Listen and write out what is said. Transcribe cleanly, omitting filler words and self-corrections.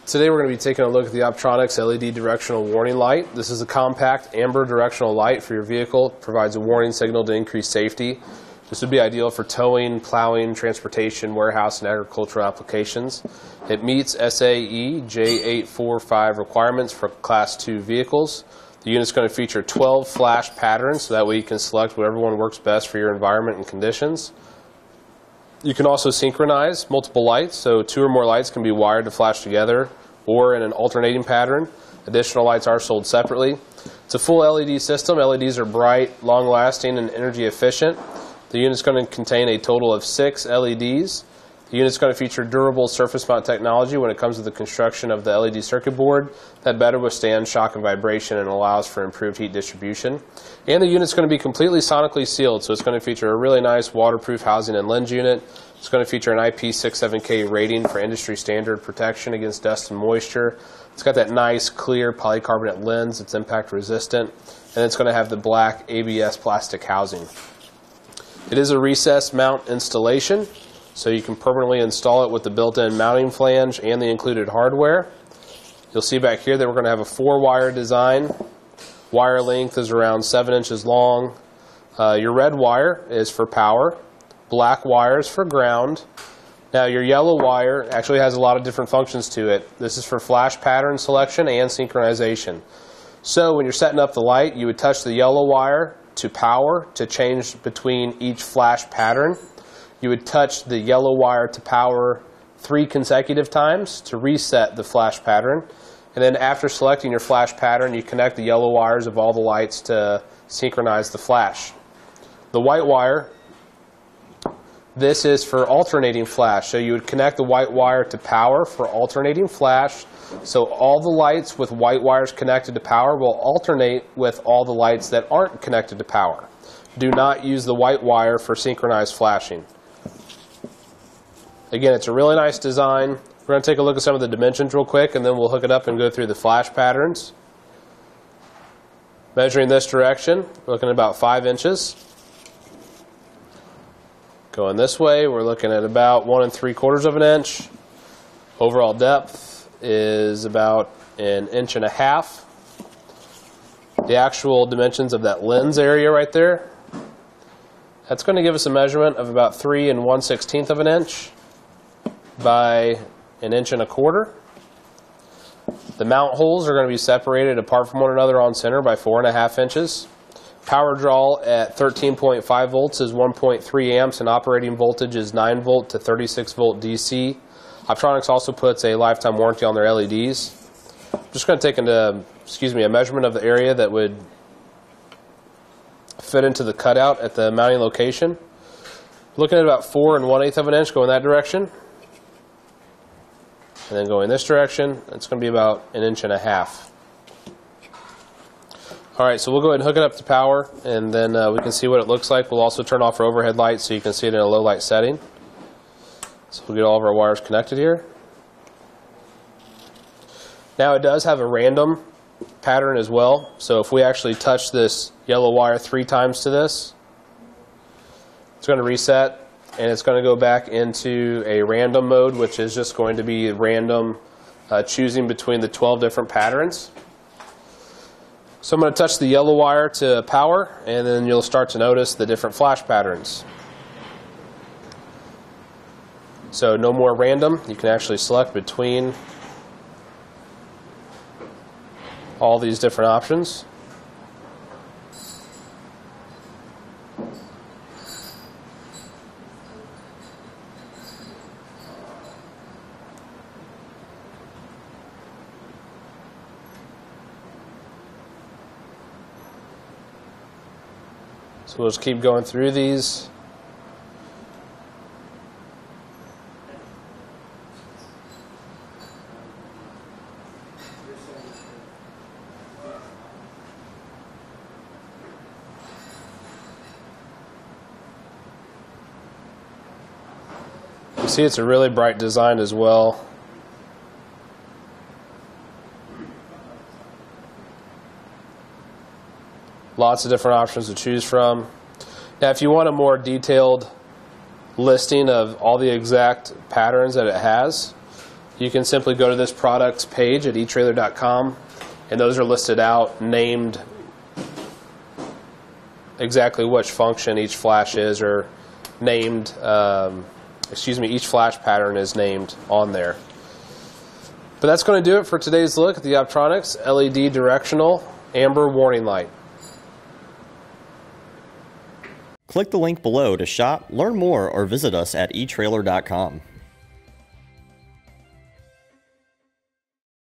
Today we're going to be taking a look at the Optronics LED directional warning light. This is a compact amber directional light for your vehicle. It provides a warning signal to increase safety. This would be ideal for towing, plowing, transportation, warehouse, and agricultural applications. It meets SAE J845 requirements for Class 2 vehicles. The unit's going to feature 12 flash patterns, so that way you can select whatever one works best for your environment and conditions. You can also synchronize multiple lights, so 2 or more lights can be wired to flash together or in an alternating pattern. Additional lights are sold separately. It's a full LED system. LEDs are bright, long-lasting, and energy efficient. The unit's going to contain a total of 6 LEDs. The unit's going to feature durable surface mount technology when it comes to the construction of the LED circuit board that better withstands shock and vibration and allows for improved heat distribution. And the unit's going to be completely sonically sealed, so it's going to feature a really nice waterproof housing and lens unit. It's going to feature an IP67K rating for industry standard protection against dust and moisture. It's got that nice clear polycarbonate lens. It's impact resistant, and it's going to have the black ABS plastic housing. It is a recessed mount installation, so you can permanently install it with the built-in mounting flange and the included hardware. You'll see back here that we're going to have a 4-wire design. Wire length is around 7 inches long. Your red wire is for power. Black wire is for ground. Now your yellow wire actually has a lot of different functions to it. This is for flash pattern selection and synchronization. So when you're setting up the light, you would touch the yellow wire to power to change between each flash pattern. You would touch the yellow wire to power 3 consecutive times to reset the flash pattern. And then after selecting your flash pattern, you connect the yellow wires of all the lights to synchronize the flash. The white wire, this is for alternating flash. So you would connect the white wire to power for alternating flash. So all the lights with white wires connected to power will alternate with all the lights that aren't connected to power. Do not use the white wire for synchronized flashing. Again, it's a really nice design. We're going to take a look at some of the dimensions real quick, and then we'll hook it up and go through the flash patterns. Measuring this direction, we're looking at about 5 inches. Going this way, we're looking at about 1 3/4 of an inch. Overall depth is about 1.5 inches. The actual dimensions of that lens area right there, that's going to give us a measurement of about 3 1/16 of an inch by 1 1/4 inches. The mount holes are going to be separated apart from one another on center by 4.5 inches. Power draw at 13.5 volts is 1.3 amps and operating voltage is 9 volt to 36 volt DC. Optronics also puts a lifetime warranty on their LEDs. I'm just going to take a measurement of the area that would fit into the cutout at the mounting location. Looking at about 4 1/8 of an inch going that direction. And then going this direction, it's going to be about 1.5 inches. Alright, so we'll go ahead and hook it up to power, and then we can see what it looks like. We'll also turn off our overhead lights so you can see it in a low light setting. So we'll get all of our wires connected here. Now it does have a random pattern as well, so if we actually touch this yellow wire 3 times to this, it's going to reset, and it's going to go back into a random mode, which is just going to be random choosing between the 12 different patterns. So I'm going to touch the yellow wire to power, and then you'll start to notice the different flash patterns. So no more random. You can actually select between all these different options. So we'll just keep going through these. You see it's a really bright design as well. Lots of different options to choose from. Now if you want a more detailed listing of all the exact patterns that it has, you can simply go to this products page at etrailer.com, and those are listed out, named exactly which function each flash is, or named, each flash pattern is named on there. But that's going to do it for today's look at the Optronics LED Directional Amber Warning Light. Click the link below to shop, learn more, or visit us at etrailer.com.